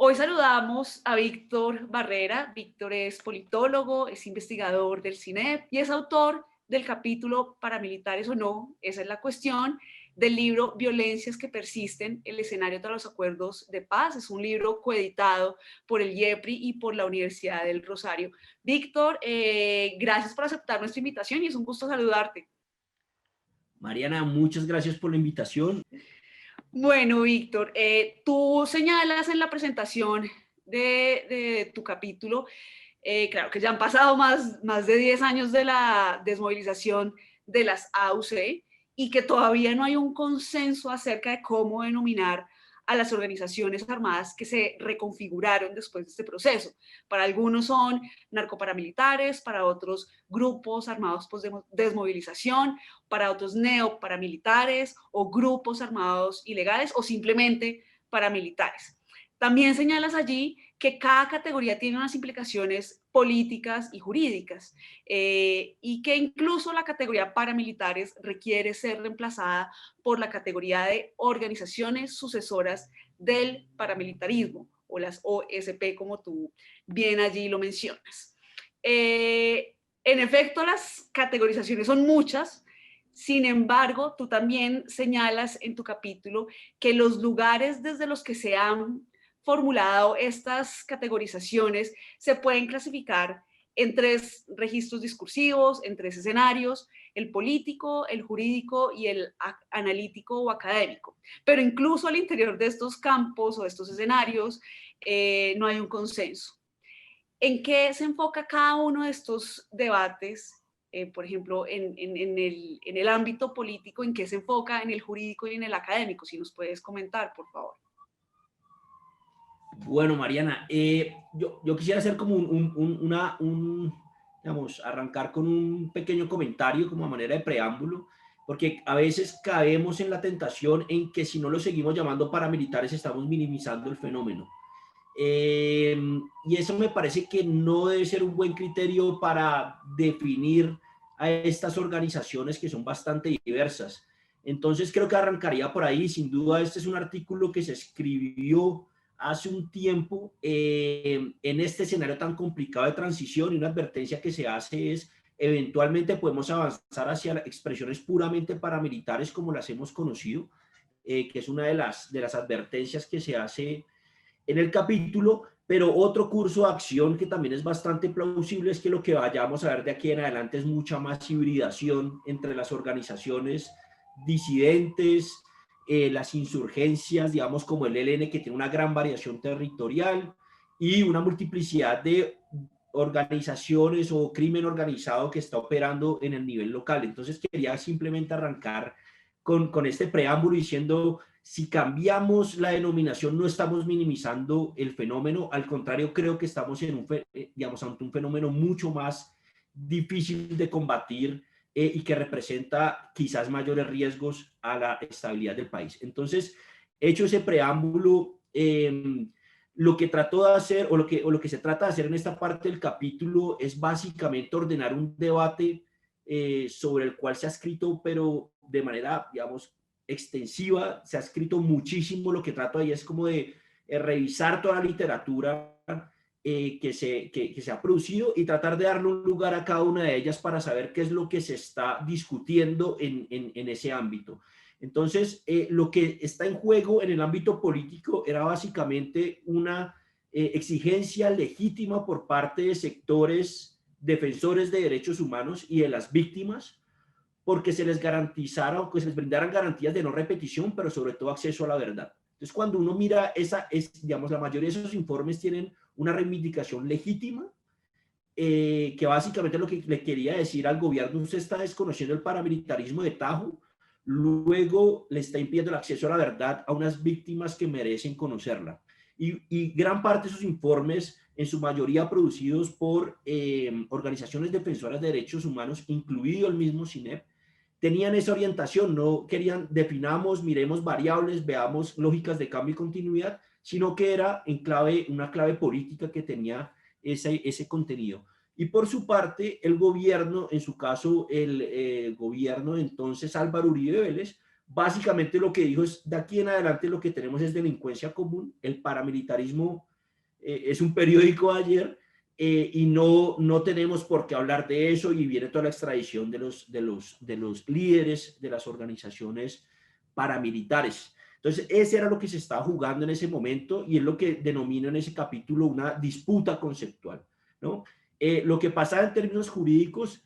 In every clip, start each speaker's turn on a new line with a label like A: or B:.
A: Hoy saludamos a Víctor Barrera. Víctor es politólogo, es investigador del CINEP y es autor del capítulo Paramilitares o no, esa es la cuestión, del libro Violencias que persisten, el escenario tras los acuerdos de paz. Es un libro coeditado por el IEPRI y por la Universidad del Rosario. Víctor, gracias por aceptar nuestra invitación y es un gusto saludarte.
B: Mariana, muchas gracias por la invitación.
A: Bueno, Víctor, tú señalas en la presentación de tu capítulo, claro que ya han pasado más de 10 años de la desmovilización de las AUC y que todavía no hay un consenso acerca de cómo denominar a las organizaciones armadas que se reconfiguraron después de este proceso. Para algunos son narcoparamilitares, para otros grupos armados post desmovilización, para otros neoparamilitares o grupos armados ilegales o simplemente paramilitares. También señalas allí que cada categoría tiene unas implicaciones políticas y jurídicas y que incluso la categoría paramilitares requiere ser reemplazada por la categoría de organizaciones sucesoras del paramilitarismo o las OSP, como tú bien allí lo mencionas. En efecto, las categorizaciones son muchas. Sin embargo, tú también señalas en tu capítulo que los lugares desde los que se han formulado estas categorizaciones se pueden clasificar en tres registros discursivos, en tres escenarios: el político, el jurídico y el analítico o académico. Pero incluso al interior de estos campos o de estos escenarios no hay un consenso. ¿En qué se enfoca cada uno de estos debates? Por ejemplo, en el ámbito político, ¿en qué se enfoca? En el jurídico y en el académico. Si nos puedes comentar, por favor.
B: Bueno, Mariana, yo quisiera hacer como digamos, arrancar con un pequeño comentario como a manera de preámbulo, porque a veces caemos en la tentación en que si no lo seguimos llamando paramilitares estamos minimizando el fenómeno. Y eso me parece que no debe ser un buen criterio para definir a estas organizaciones que son bastante diversas. Entonces creo que arrancaría por ahí. Sin duda este es un artículo que se escribió hace un tiempo en este escenario tan complicado de transición, y una advertencia que se hace es eventualmente podemos avanzar hacia expresiones puramente paramilitares como las hemos conocido, que es una de las advertencias que se hace en el capítulo. Pero otro curso de acción que también es bastante plausible es que lo que vayamos a ver de aquí en adelante es mucha más hibridación entre las organizaciones disidentes, las insurgencias, digamos como el ELN, que tiene una gran variación territorial, y una multiplicidad de organizaciones o crimen organizado que está operando en el nivel local. Entonces quería simplemente arrancar con este preámbulo diciendo: si cambiamos la denominación no estamos minimizando el fenómeno, al contrario, creo que estamos digamos, ante un fenómeno mucho más difícil de combatir y que representa quizás mayores riesgos a la estabilidad del país. Entonces, hecho ese preámbulo, lo que trató de hacer o lo que se trata de hacer en esta parte del capítulo es básicamente ordenar un debate sobre el cual se ha escrito, pero de manera, digamos, extensiva. Se ha escrito muchísimo. Lo que trato ahí es como de revisar toda la literatura que se ha producido y tratar de darle un lugar a cada una de ellas para saber qué es lo que se está discutiendo en ese ámbito. Entonces, lo que está en juego en el ámbito político era básicamente una exigencia legítima por parte de sectores defensores de derechos humanos y de las víctimas, porque se les garantizara o que se les brindaran garantías de no repetición, pero sobre todo acceso a la verdad. Entonces, cuando uno mira digamos, la mayoría de esos informes tienen una reivindicación legítima, que básicamente lo que le quería decir al gobierno: usted está desconociendo el paramilitarismo de tajo, luego le está impidiendo el acceso a la verdad a unas víctimas que merecen conocerla. Y gran parte de esos informes, en su mayoría producidos por organizaciones defensoras de derechos humanos, incluido el mismo CINEP, tenían esa orientación. No querían definamos, miremos variables, veamos lógicas de cambio y continuidad, sino que era una clave política que tenía ese contenido. Y por su parte, el gobierno, en su caso, el gobierno de entonces Álvaro Uribe Vélez, básicamente lo que dijo es: de aquí en adelante lo que tenemos es delincuencia común, el paramilitarismo es un periódico ayer, y no tenemos por qué hablar de eso, y viene toda la extradición de los líderes de las organizaciones paramilitares. Entonces, ese era lo que se estaba jugando en ese momento y es lo que denomino en ese capítulo una disputa conceptual, ¿no? Lo que pasa en términos jurídicos,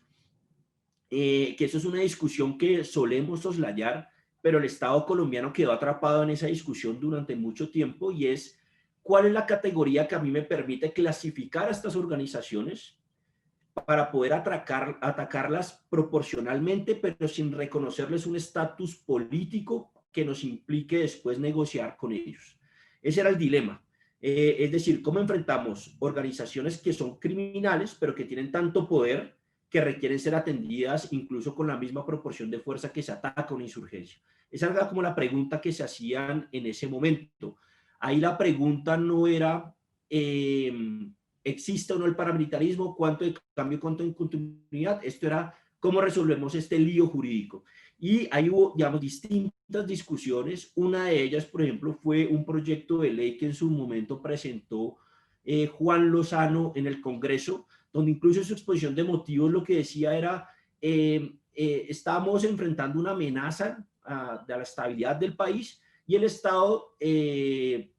B: que eso es una discusión que solemos soslayar, pero el Estado colombiano quedó atrapado en esa discusión durante mucho tiempo, y es cuál es la categoría que a mí me permite clasificar a estas organizaciones para poder atacarlas proporcionalmente, pero sin reconocerles un estatus político que nos implique después negociar con ellos. Ese era el dilema. Es decir, cómo enfrentamos organizaciones que son criminales, pero que tienen tanto poder que requieren ser atendidas incluso con la misma proporción de fuerza que se ataca una insurgencia. Esa era como la pregunta que se hacían en ese momento. Ahí la pregunta no era existe o no el paramilitarismo, cuánto de cambio, cuánto de continuidad. Esto era cómo resolvemos este lío jurídico. Y ahí hubo, digamos, distintas discusiones. Una de ellas, por ejemplo, fue un proyecto de ley que en su momento presentó Juan Lozano en el Congreso, donde incluso en su exposición de motivos lo que decía era, estamos enfrentando una amenaza de la estabilidad del país, y el Estado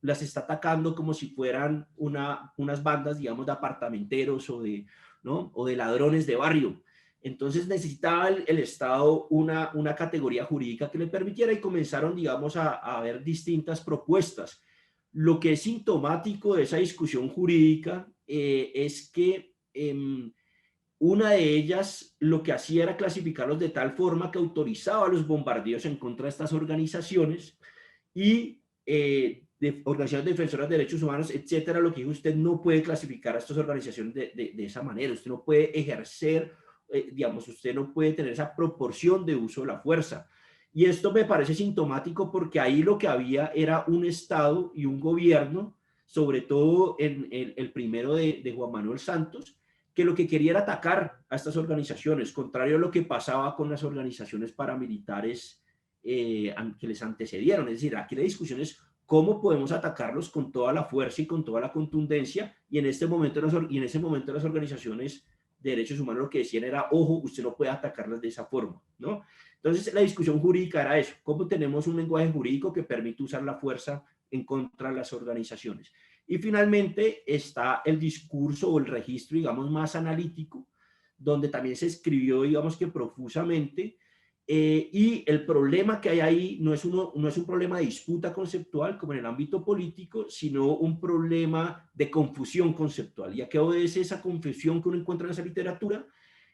B: las está atacando como si fueran unas bandas, digamos, de apartamenteros ¿no? o de ladrones de barrio. Entonces necesitaba el Estado una categoría jurídica que le permitiera, y comenzaron, digamos, a ver distintas propuestas. Lo que es sintomático de esa discusión jurídica es que una de ellas lo que hacía era clasificarlos de tal forma que autorizaba los bombardeos en contra de estas organizaciones, y de organizaciones defensoras de derechos humanos, etcétera. Lo que dijo: usted no puede clasificar a estas organizaciones de esa manera, usted no puede ejercer, digamos, usted no puede tener esa proporción de uso de la fuerza. Y esto me parece sintomático, porque ahí lo que había era un Estado y un gobierno, sobre todo en el primero de Juan Manuel Santos, que lo que quería era atacar a estas organizaciones, contrario a lo que pasaba con las organizaciones paramilitares que les antecedieron. Es decir, aquí la discusión es cómo podemos atacarlos con toda la fuerza y con toda la contundencia, y en ese momento las organizaciones de derechos humanos lo que decían era: ojo, usted no puede atacarlas de esa forma, ¿no? Entonces la discusión jurídica era eso: cómo tenemos un lenguaje jurídico que permite usar la fuerza en contra de las organizaciones. Y finalmente está el discurso o el registro, digamos, más analítico, donde también se escribió, digamos, que profusamente. Y el problema que hay ahí no es un problema de disputa conceptual como en el ámbito político, sino un problema de confusión conceptual. ¿Y a qué obedece esa confusión que uno encuentra en esa literatura?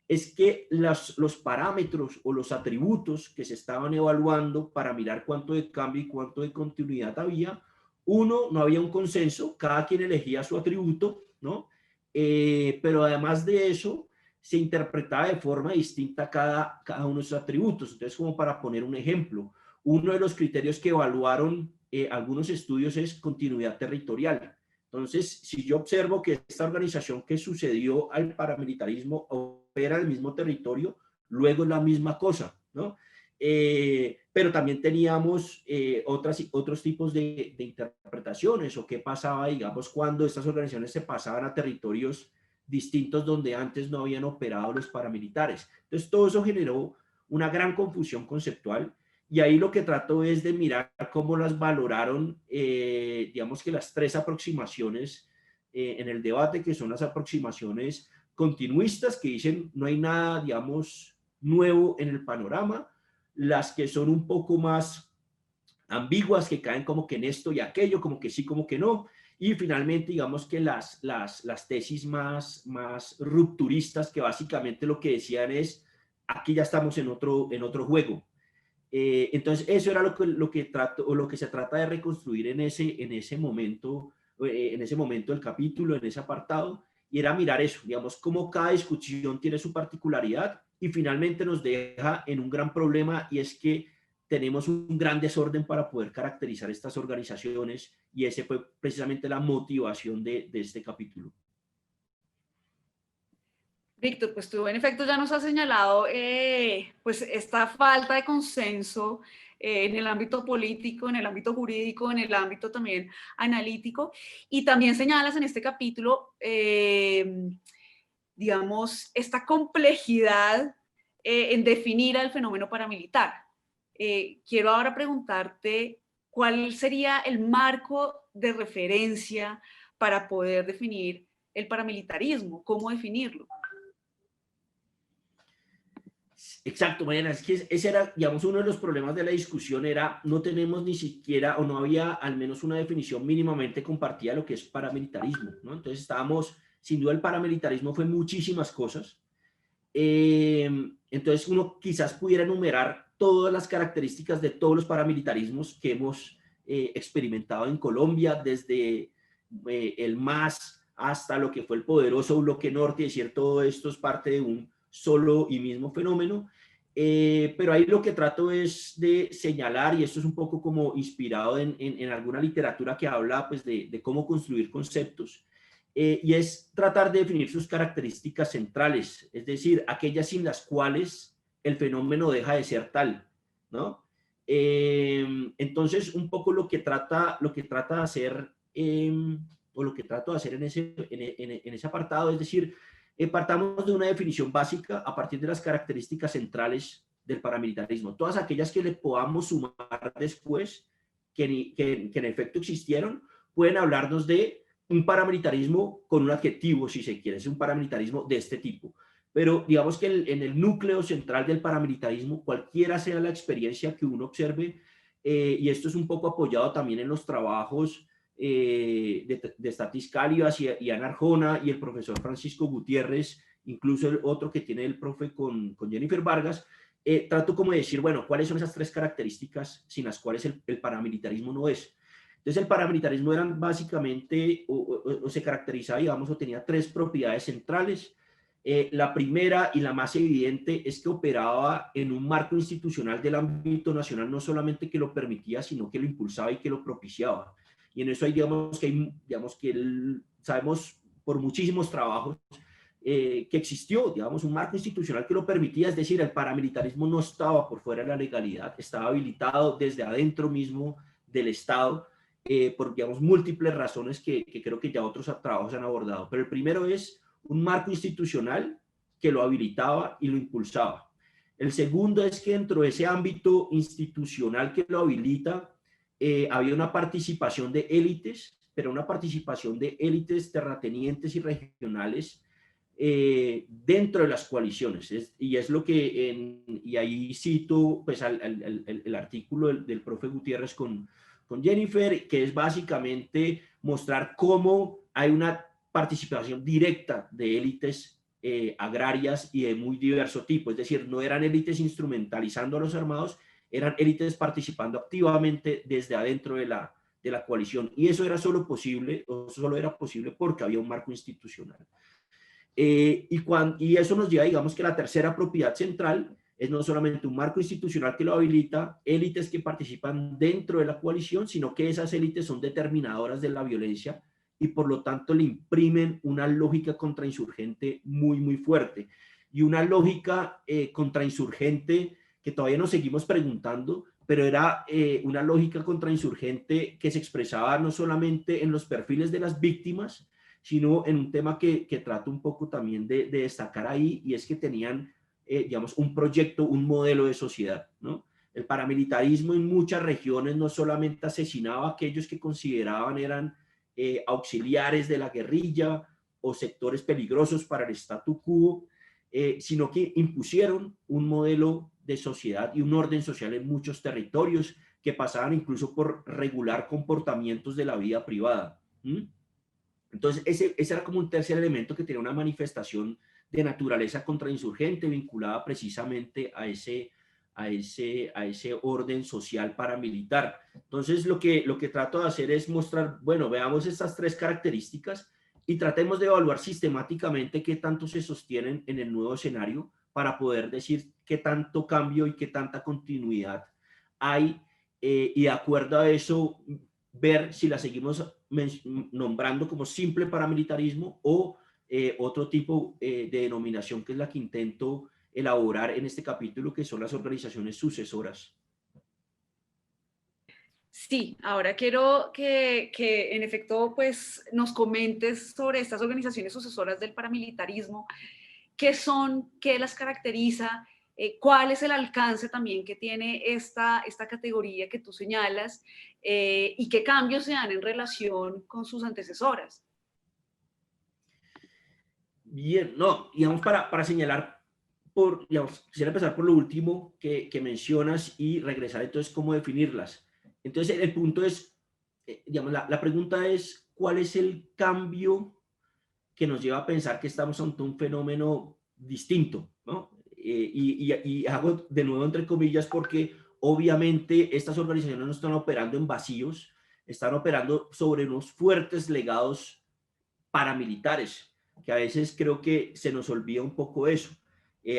B: Es que los parámetros o los atributos que se estaban evaluando para mirar cuánto de cambio y cuánto de continuidad había, no había un consenso, cada quien elegía su atributo, ¿no? Pero además de eso, se interpretaba de forma distinta cada uno de esos atributos. Entonces, como para poner un ejemplo, uno de los criterios que evaluaron algunos estudios es continuidad territorial. Entonces, si yo observo que esta organización que sucedió al paramilitarismo opera en el mismo territorio, luego es la misma cosa, ¿no? Pero también teníamos otros tipos de interpretaciones, o qué pasaba, digamos, cuando estas organizaciones se pasaban a territorios distintos donde antes no habían operado los paramilitares. Entonces, todo eso generó una gran confusión conceptual, y ahí lo que trato es de mirar cómo las valoraron, digamos, que las tres aproximaciones en el debate, que son las aproximaciones continuistas, que dicen no hay nada, digamos, nuevo en el panorama; las que son un poco más ambiguas, que caen como que en esto y aquello, como que sí, como que no; y finalmente, digamos, que las tesis más rupturistas, que básicamente lo que decían es: aquí ya estamos en otro juego. Entonces, eso era lo que se trata de reconstruir en ese momento del capítulo, en ese apartado, y era mirar eso, digamos, cómo cada discusión tiene su particularidad, y finalmente nos deja en un gran problema, y es que tenemos un gran desorden para poder caracterizar estas organizaciones, y ese fue precisamente la motivación de este capítulo.
A: Víctor, pues tú en efecto ya nos has señalado pues esta falta de consenso en el ámbito político, en el ámbito jurídico, en el ámbito también analítico, y también señalas en este capítulo, digamos, esta complejidad en definir al fenómeno paramilitar. Quiero ahora preguntarte cuál sería el marco de referencia para poder definir el paramilitarismo, cómo definirlo.
B: Exacto, Mariana, es que ese era, digamos, uno de los problemas de la discusión era no tenemos ni siquiera o no había al menos una definición mínimamente compartida de lo que es paramilitarismo, ¿no? Entonces estábamos, sin duda el paramilitarismo fue muchísimas cosas. Entonces uno quizás pudiera enumerar todas las características de todos los paramilitarismos que hemos experimentado en Colombia, desde el MAS hasta lo que fue el poderoso bloque norte, es decir, todo esto es parte de un solo y mismo fenómeno. Pero ahí lo que trato es de señalar, y esto es un poco como inspirado en alguna literatura que habla pues, de cómo construir conceptos, y es tratar de definir sus características centrales, es decir, aquellas sin las cuales el fenómeno deja de ser tal, ¿no? Entonces, un poco lo que trata de hacer, o lo que trato de hacer en ese apartado, es decir, partamos de una definición básica a partir de las características centrales del paramilitarismo, todas aquellas que le podamos sumar después, que en efecto existieron, pueden hablarnos de un paramilitarismo con un adjetivo, si se quiere, es un paramilitarismo de este tipo. Pero digamos que en el núcleo central del paramilitarismo, cualquiera sea la experiencia que uno observe, y esto es un poco apoyado también en los trabajos de Statis Calivas y Ana Arjona y el profesor Francisco Gutiérrez, incluso el otro que tiene el profe con Jennifer Vargas, trato como de decir, bueno, ¿cuáles son esas tres características sin las cuales el paramilitarismo no es? Entonces el paramilitarismo eran básicamente, o se caracterizaba, digamos, o tenía tres propiedades centrales. La primera y la más evidente es que operaba en un marco institucional del ámbito nacional, no solamente que lo permitía, sino que lo impulsaba y que lo propiciaba. Y en eso hay, digamos que sabemos por muchísimos trabajos que existió, digamos, un marco institucional que lo permitía, es decir, el paramilitarismo no estaba por fuera de la legalidad, estaba habilitado desde adentro mismo del Estado, por, digamos, múltiples razones que creo que ya otros trabajos han abordado. Pero el primero es un marco institucional que lo habilitaba y lo impulsaba. El segundo es que dentro de ese ámbito institucional que lo habilita, había una participación de élites, pero una participación de élites terratenientes y regionales dentro de las coaliciones. Y es lo que, y ahí cito pues, el artículo del profe Gutiérrez con Jennifer, que es básicamente mostrar cómo hay una participación directa de élites agrarias y de muy diverso tipo. Es decir, no eran élites instrumentalizando a los armados, eran élites participando activamente desde adentro de la coalición. Y eso era solo posible, o solo era posible porque había un marco institucional. Y eso nos lleva, digamos, que la tercera propiedad central es no solamente un marco institucional que lo habilita, élites que participan dentro de la coalición, sino que esas élites son determinadoras de la violencia y por lo tanto le imprimen una lógica contrainsurgente muy, muy fuerte. Y una lógica contrainsurgente que todavía nos seguimos preguntando, pero era una lógica contrainsurgente que se expresaba no solamente en los perfiles de las víctimas, sino en un tema que trato un poco también de destacar ahí, y es que tenían, digamos, un proyecto, un modelo de sociedad, ¿no? El paramilitarismo en muchas regiones no solamente asesinaba a aquellos que consideraban eran auxiliares de la guerrilla o sectores peligrosos para el statu quo, sino que impusieron un modelo de sociedad y un orden social en muchos territorios que pasaban incluso por regular comportamientos de la vida privada. Entonces, ese era como un tercer elemento que tenía una manifestación de naturaleza contrainsurgente vinculada precisamente a ese orden social paramilitar. Entonces, lo que trato de hacer es mostrar, bueno, veamos estas tres características y tratemos de evaluar sistemáticamente qué tanto se sostienen en el nuevo escenario para poder decir qué tanto cambio y qué tanta continuidad hay, y de acuerdo a eso ver si la seguimos nombrando como simple paramilitarismo o otro tipo de denominación que es la que intento elaborar en este capítulo, que son las organizaciones sucesoras.
A: Sí, ahora quiero que en efecto pues nos comentes sobre estas organizaciones sucesoras del paramilitarismo, qué son, qué las caracteriza, cuál es el alcance también que tiene esta categoría que tú señalas y qué cambios se dan en relación con sus antecesoras.
B: Bien, no, digamos, para señalar, digamos, quisiera empezar por lo último que mencionas y regresar entonces cómo definirlas. Entonces, el punto es, digamos, la pregunta es, ¿cuál es el cambio que nos lleva a pensar que estamos ante un fenómeno distinto, ¿no? Y hago de nuevo entre comillas porque obviamente estas organizaciones no están operando en vacíos, están operando sobre unos fuertes legados paramilitares, que a veces creo que se nos olvida un poco eso.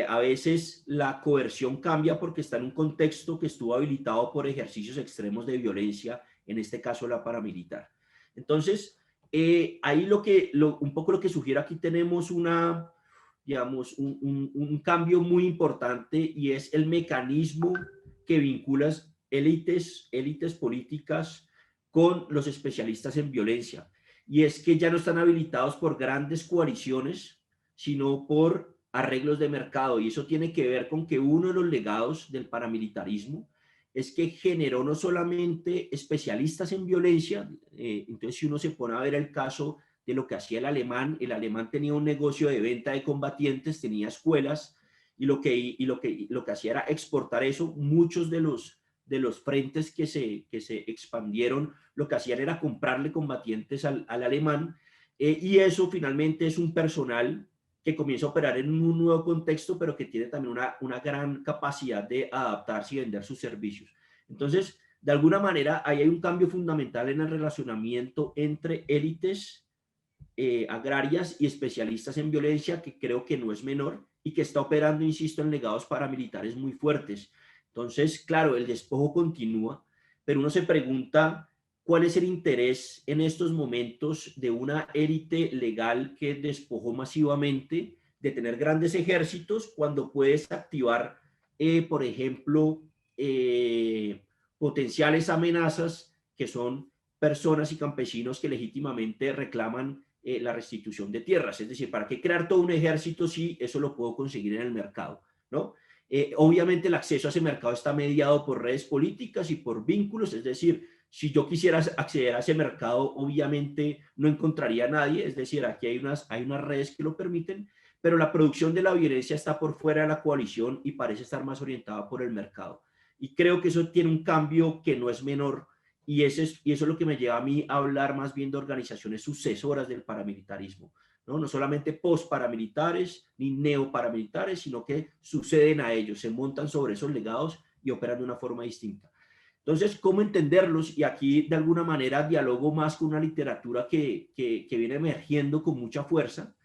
B: A veces la coerción cambia porque está en un contexto que estuvo habilitado por ejercicios extremos de violencia, en este caso la paramilitar. Entonces, ahí un poco lo que sugiero aquí tenemos digamos, un cambio muy importante y es el mecanismo que vincula élites políticas con los especialistas en violencia. Y es que ya no están habilitados por grandes coaliciones, sino por arreglos de mercado. Y eso tiene que ver con que uno de los legados del paramilitarismo es que generó no solamente especialistas en violencia, entonces si uno se pone a ver el caso de lo que hacía el alemán tenía un negocio de venta de combatientes, tenía escuelas, y lo que hacía era exportar eso. Muchos de los frentes que se expandieron, lo que hacían era comprarle combatientes al alemán, y eso finalmente es un personal que comienza a operar en un nuevo contexto, pero que tiene también una gran capacidad de adaptarse y vender sus servicios. Entonces, de alguna manera, ahí hay un cambio fundamental en el relacionamiento entre élites agrarias y especialistas en violencia, que creo que no es menor y que está operando, insisto, en legados paramilitares muy fuertes. Entonces, claro, el despojo continúa, pero uno se pregunta cuál es el interés en estos momentos de una élite legal que despojó masivamente, de tener grandes ejércitos, cuando puedes activar, por ejemplo, potenciales amenazas que son personas y campesinos que legítimamente reclaman la restitución de tierras. Es decir, ¿para qué crear todo un ejército si eso lo puedo conseguir en el mercado? ¿No? Obviamente el acceso a ese mercado está mediado por redes políticas y por vínculos, es decir, si yo quisiera acceder a ese mercado, obviamente no encontraría a nadie, es decir, aquí hay unas redes que lo permiten, pero la producción de la violencia está por fuera de la coalición y parece estar más orientada por el mercado. Y creo que eso tiene un cambio que no es menor, y eso es lo que me lleva a mí a hablar más bien de organizaciones sucesoras del paramilitarismo, ¿no? No solamente post-paramilitares ni neoparamilitares, sino que suceden a ellos, se montan sobre esos legados y operan de una forma distinta. Entonces, ¿cómo entenderlos? Y aquí, de alguna manera, dialogo más con una literatura que viene emergiendo con mucha fuerza,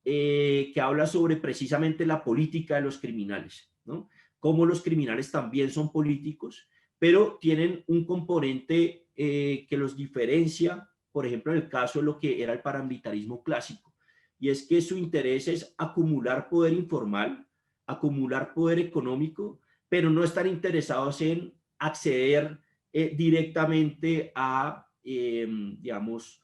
B: que habla sobre precisamente la política de los criminales, ¿no? Cómo los criminales también son políticos, pero tienen un componente que los diferencia, por ejemplo, en el caso de lo que era el paramilitarismo clásico, y es que su interés es acumular poder informal, acumular poder económico, pero no están interesados en acceder directamente a, digamos,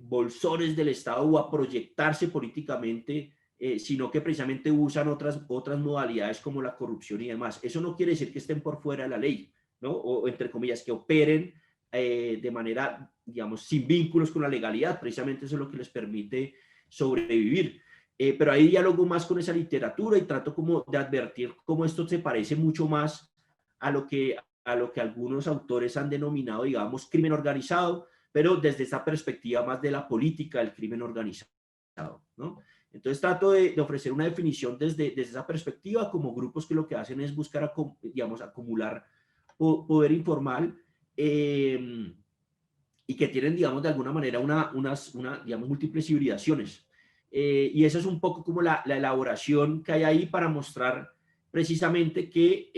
B: bolsones del Estado o a proyectarse políticamente, sino que precisamente usan otras modalidades como la corrupción y demás. Eso no quiere decir que estén por fuera de la ley, ¿no? O entre comillas, que operen de manera, digamos, sin vínculos con la legalidad. Precisamente eso es lo que les permite sobrevivir. Pero ahí diálogo más con esa literatura y trato como de advertir cómo esto se parece mucho más a lo que algunos autores han denominado, digamos, crimen organizado, pero desde esa perspectiva más de la política del crimen organizado, ¿no? Entonces trato de ofrecer una definición desde esa perspectiva, como grupos que lo que hacen es buscar, digamos, acumular poder informal, y que tienen, digamos, de alguna manera digamos, múltiples hibridaciones. Y esa es un poco como la elaboración que hay ahí para mostrar precisamente que,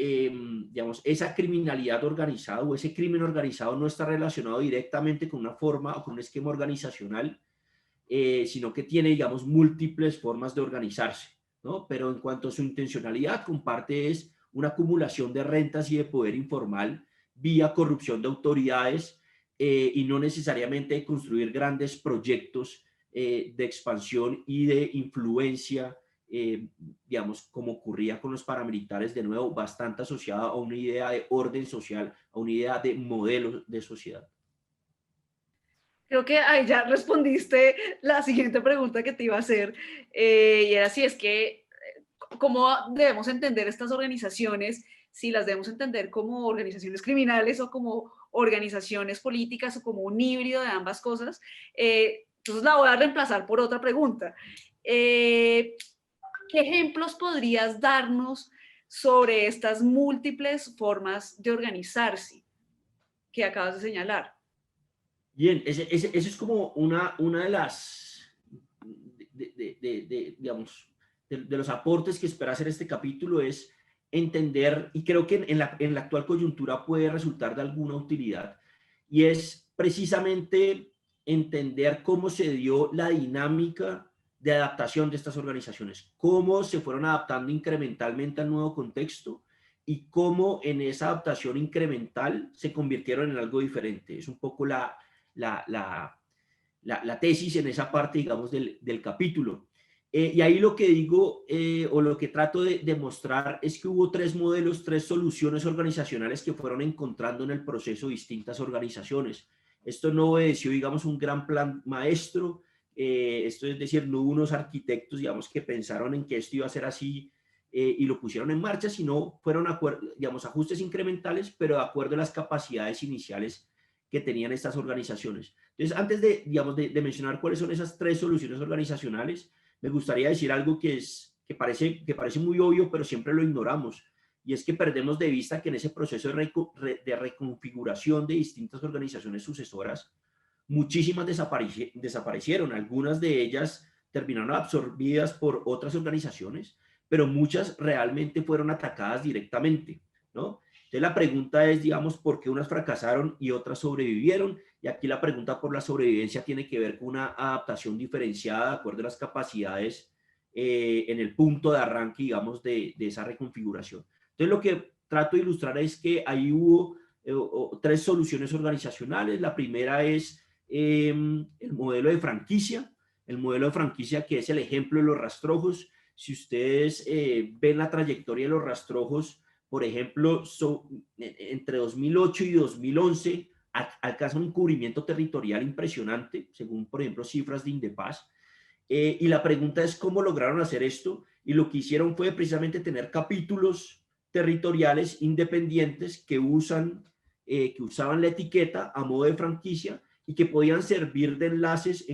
B: digamos, esa criminalidad organizada o ese crimen organizado no está relacionado directamente con una forma o con un esquema organizacional, sino que tiene, digamos, múltiples formas de organizarse, ¿no? Pero en cuanto a su intencionalidad, comparte es una acumulación de rentas y de poder informal vía corrupción de autoridades, y no necesariamente construir grandes proyectos de expansión y de influencia, digamos, como ocurría con los paramilitares, de nuevo, bastante asociada a una idea de orden social, a una idea de modelo de sociedad.
A: Creo que ahí ya respondiste la siguiente pregunta que te iba a hacer, y era si es que, ¿cómo debemos entender estas organizaciones? Si las debemos entender como organizaciones criminales o como organizaciones políticas o como un híbrido de ambas cosas. Entonces la voy a reemplazar por otra pregunta. ¿Qué ejemplos podrías darnos sobre estas múltiples formas de organizarse que acabas de señalar?
B: Bien, ese es como una de las, digamos, de los aportes que espera hacer este capítulo es entender, y creo que en la actual coyuntura puede resultar de alguna utilidad, y es precisamente entender cómo se dio la dinámica de adaptación de estas organizaciones, cómo se fueron adaptando incrementalmente al nuevo contexto y cómo en esa adaptación incremental se convirtieron en algo diferente. Es un poco la, la, la tesis en esa parte, digamos, del capítulo. Y ahí lo que digo, o lo que trato de demostrar, es que hubo tres modelos, tres soluciones organizacionales que fueron encontrando en el proceso distintas organizaciones. Esto no obedeció, digamos, un gran plan maestro. Esto es decir, no hubo unos arquitectos, digamos, que pensaron en que esto iba a ser así, y lo pusieron en marcha, sino fueron, digamos, ajustes incrementales, pero de acuerdo a las capacidades iniciales que tenían estas organizaciones. Entonces, antes de, digamos, de mencionar cuáles son esas tres soluciones organizacionales, me gustaría decir algo que parece muy obvio, pero siempre lo ignoramos, y es que perdemos de vista que en ese proceso de reconfiguración de distintas organizaciones sucesoras, muchísimas desaparecieron, algunas de ellas terminaron absorbidas por otras organizaciones, pero muchas realmente fueron atacadas directamente, ¿no? Entonces la pregunta es, digamos, ¿por qué unas fracasaron y otras sobrevivieron? Y aquí la pregunta por la sobrevivencia tiene que ver con una adaptación diferenciada de acuerdo a las capacidades, en el punto de arranque, digamos, de esa reconfiguración. Entonces lo que trato de ilustrar es que ahí hubo tres soluciones organizacionales. La primera es el modelo de franquicia. El modelo de franquicia, que es el ejemplo de los rastrojos. Si ustedes ven la trayectoria de los rastrojos, por ejemplo, entre 2008 y 2011 alcanza un cubrimiento territorial impresionante, según, por ejemplo, cifras de Indepaz. Y la pregunta es cómo lograron hacer esto, y lo que hicieron fue precisamente tener capítulos territoriales independientes que usaban la etiqueta a modo de franquicia y que podían servir de enlaces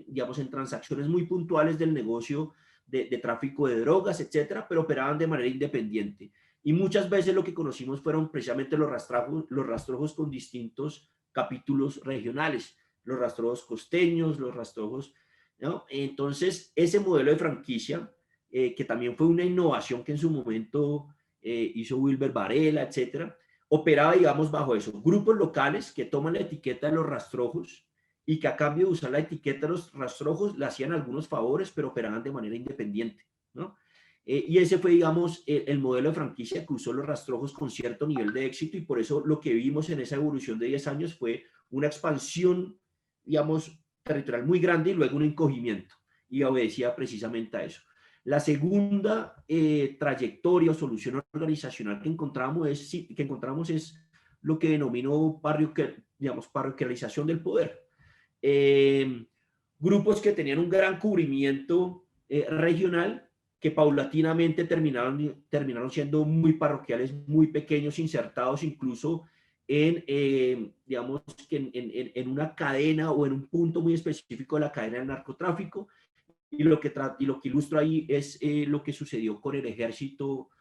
B: digamos, en transacciones muy puntuales del negocio de tráfico de drogas, etcétera, pero operaban de manera independiente. Y muchas veces lo que conocimos fueron precisamente los rastrojos con distintos capítulos regionales, los rastrojos costeños, los rastrojos, ¿no? Entonces, ese modelo de franquicia, que también fue una innovación que en su momento hizo Wilber Varela, etcétera, operaba, digamos, bajo eso. Grupos locales que toman la etiqueta de los rastrojos y que a cambio de usar la etiqueta de los rastrojos le hacían algunos favores, pero operaban de manera independiente, ¿no? Y ese fue, digamos, el modelo de franquicia que usó los rastrojos con cierto nivel de éxito, y por eso lo que vimos en esa evolución de 10 años fue una expansión, digamos, territorial muy grande y luego un encogimiento, y obedecía precisamente a eso. La segunda trayectoria o solución organizacional que encontramos es lo que denomino parroquialización del poder. Grupos que tenían un gran cubrimiento regional, que paulatinamente terminaron siendo muy parroquiales, muy pequeños, insertados incluso digamos, que en una cadena o en un punto muy específico de la cadena del narcotráfico. Y lo que ilustro ahí es lo que sucedió con el Ejército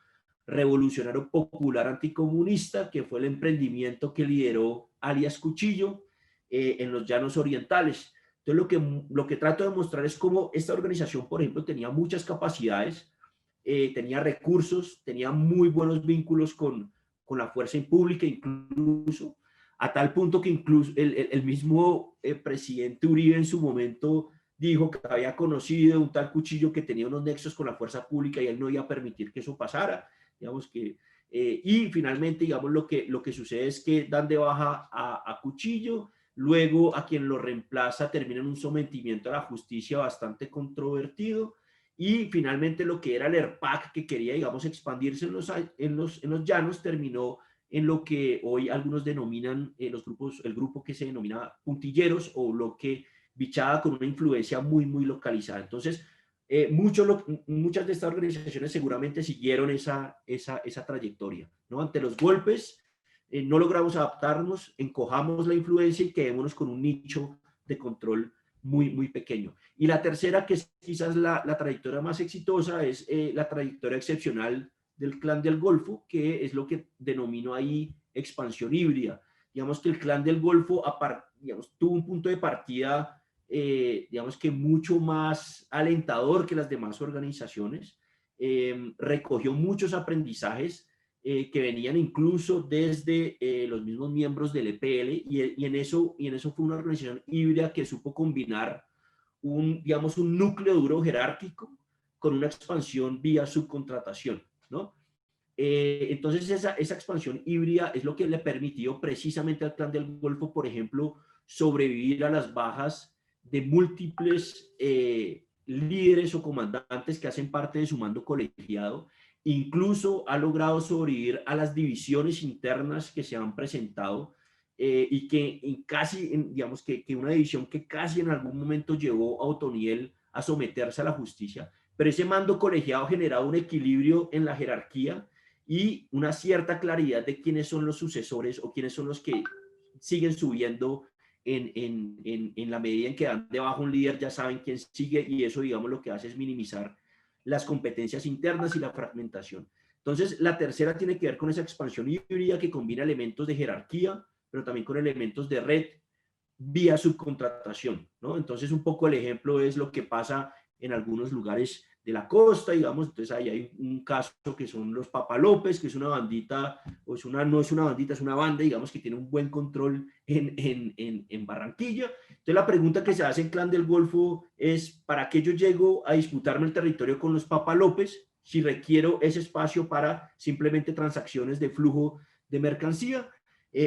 B: Revolucionario Popular Anticomunista, que fue el emprendimiento que lideró alias Cuchillo en los Llanos Orientales. Entonces, lo que trato de mostrar es cómo esta organización, por ejemplo, tenía muchas capacidades, tenía recursos, tenía muy buenos vínculos con la fuerza pública incluso. a tal punto que incluso el mismo presidente Uribe en su momento dijo que había conocido un tal Cuchillo que tenía unos nexos con la fuerza pública y él no iba a permitir que eso pasara, digamos que, y finalmente, digamos, lo que sucede es que dan de baja a Cuchillo, luego a quien lo reemplaza termina en un sometimiento a la justicia bastante controvertido, y finalmente lo que era el ERPAC, que quería, digamos, expandirse en los llanos, terminó en lo que hoy algunos denominan los grupos, el grupo que se denomina puntilleros o bloque bichada con una influencia muy, muy localizada. Entonces, muchas de estas organizaciones seguramente siguieron esa trayectoria, ¿no? Ante los golpes, no logramos adaptarnos, encojamos la influencia y quedémonos con un nicho de control muy, muy pequeño. Y la tercera, que es quizás la trayectoria más exitosa, es la trayectoria excepcional del Clan del Golfo, que es lo que denomino ahí expansión híbrida. Digamos que el Clan del Golfo digamos, tuvo un punto de partida, digamos que mucho más alentador que las demás organizaciones, recogió muchos aprendizajes que venían incluso desde los mismos miembros del EPL, y en eso fue una organización híbrida que supo combinar digamos, un núcleo duro jerárquico con una expansión vía subcontratación, ¿no? Entonces esa expansión híbrida es lo que le permitió precisamente al Clan del Golfo, por ejemplo, sobrevivir a las bajas de múltiples líderes o comandantes que hacen parte de su mando colegiado. Incluso ha logrado sobrevivir a las divisiones internas que se han presentado, y que digamos que una división que casi en algún momento llevó a Otoniel a someterse a la justicia. Pero ese mando colegiado ha generado un equilibrio en la jerarquía y una cierta claridad de quiénes son los sucesores o quiénes son los que siguen subiendo en la medida en que dan debajo un líder, ya saben quién sigue, y eso, digamos, lo que hace es minimizar las competencias internas y la fragmentación. Entonces, la tercera tiene que ver con esa expansión híbrida que combina elementos de jerarquía, pero también con elementos de red vía subcontratación, ¿no? Entonces, un poco el ejemplo es lo que pasa en algunos lugares de la costa, digamos. Entonces ahí hay un caso que son los Papalópez, que es una bandita, no es una bandita, es una banda, digamos, que tiene un buen control en Barranquilla. Entonces la pregunta que se hace en Clan del Golfo es: ¿para qué yo llego a disputarme el territorio con los Papalópez si requiero ese espacio para simplemente transacciones de flujo de mercancía?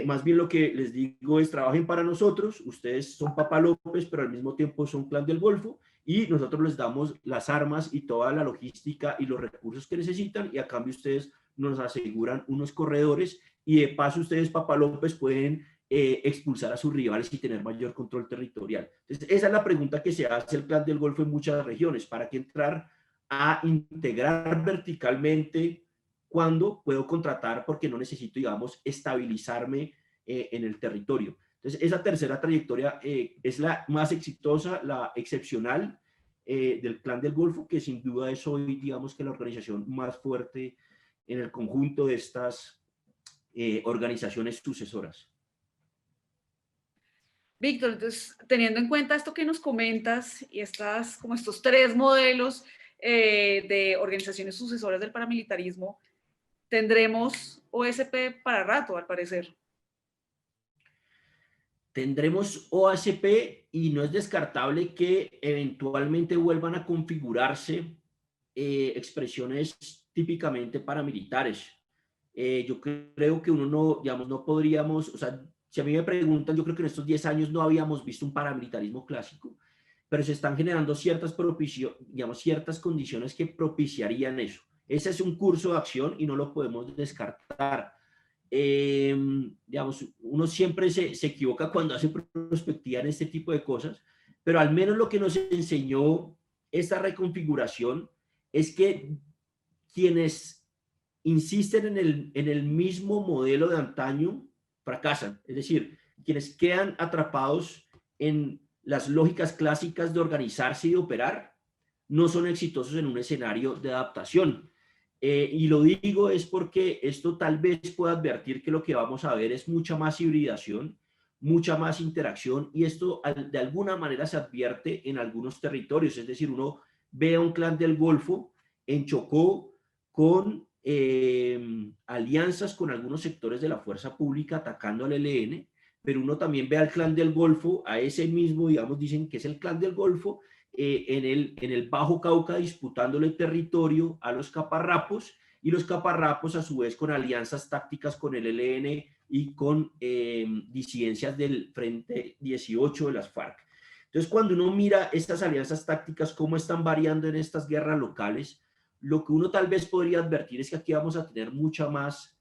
B: Más bien lo que les digo es: trabajen para nosotros, ustedes son Papalópez, pero al mismo tiempo son Clan del Golfo, y nosotros les damos las armas y toda la logística y los recursos que necesitan, y a cambio ustedes nos aseguran unos corredores, y de paso ustedes, Papalópez, pueden expulsar a sus rivales y tener mayor control territorial. Entonces, esa es la pregunta que se hace el Clan del Golfo en muchas regiones: ¿para qué entrar a integrar verticalmente cuando puedo contratar porque no necesito, digamos, estabilizarme en el territorio? Entonces, esa tercera trayectoria es la más exitosa, la excepcional del Clan del Golfo, que sin duda es hoy, digamos, que la organización más fuerte en el conjunto de estas organizaciones sucesoras.
A: Víctor, entonces, teniendo en cuenta esto que nos comentas y como estos tres modelos de organizaciones sucesoras del paramilitarismo, tendremos OSP para rato, al parecer.
B: Tendremos OASP, y no es descartable que eventualmente vuelvan a configurarse expresiones típicamente paramilitares. Yo creo que uno no, digamos, no podríamos, o sea, si a mí me preguntan, yo creo que en estos 10 años no habíamos visto un paramilitarismo clásico, pero se están generando digamos, ciertas condiciones que propiciarían eso. Ese es un curso de acción y no lo podemos descartar. Digamos, uno siempre se equivoca cuando hace prospectiva en este tipo de cosas, pero al menos lo que nos enseñó esta reconfiguración es que quienes insisten en el mismo modelo de antaño fracasan. Es decir, quienes quedan atrapados en las lógicas clásicas de organizarse y de operar no son exitosos en un escenario de adaptación. Y lo digo es porque esto tal vez pueda advertir que lo que vamos a ver es mucha más hibridación, mucha más interacción, y esto de alguna manera se advierte en algunos territorios. Es decir, uno ve a un Clan del Golfo en Chocó con alianzas con algunos sectores de la fuerza pública atacando al ELN, pero uno también ve al Clan del Golfo, a ese mismo, digamos, dicen que es el Clan del Golfo, en el Bajo Cauca disputándole territorio a los caparrapos, y los caparrapos a su vez con alianzas tácticas con el ELN y con disidencias del Frente 18 de las FARC. Entonces, cuando uno mira estas alianzas tácticas, cómo están variando en estas guerras locales, lo que uno tal vez podría advertir es que aquí vamos a tener mucha más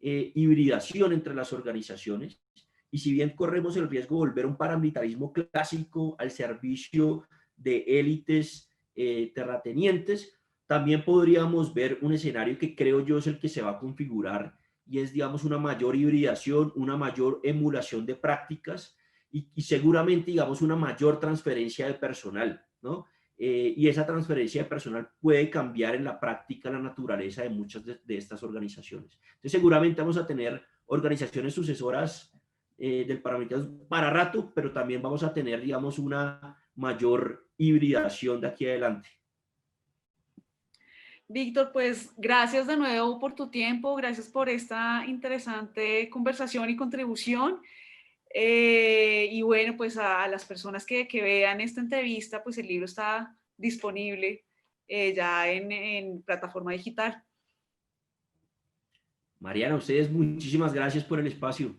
B: hibridación entre las organizaciones, y si bien corremos el riesgo de volver a un paramilitarismo clásico al servicio de élites terratenientes, también podríamos ver un escenario que creo yo es el que se va a configurar, y es, digamos, una mayor hibridación, una mayor emulación de prácticas, y seguramente, digamos, una mayor transferencia de personal, ¿no? Y esa transferencia de personal puede cambiar en la práctica la naturaleza de muchas de estas organizaciones. Entonces, seguramente vamos a tener organizaciones sucesoras del paramilitarismo para rato, pero también vamos a tener, digamos, una mayor hibridación de aquí adelante.
A: Víctor, pues gracias de nuevo por tu tiempo, gracias por esta interesante conversación y contribución. Y bueno, pues a las personas que vean esta entrevista, pues el libro está disponible ya en plataforma digital.
B: Mariana, a ustedes muchísimas gracias por el espacio.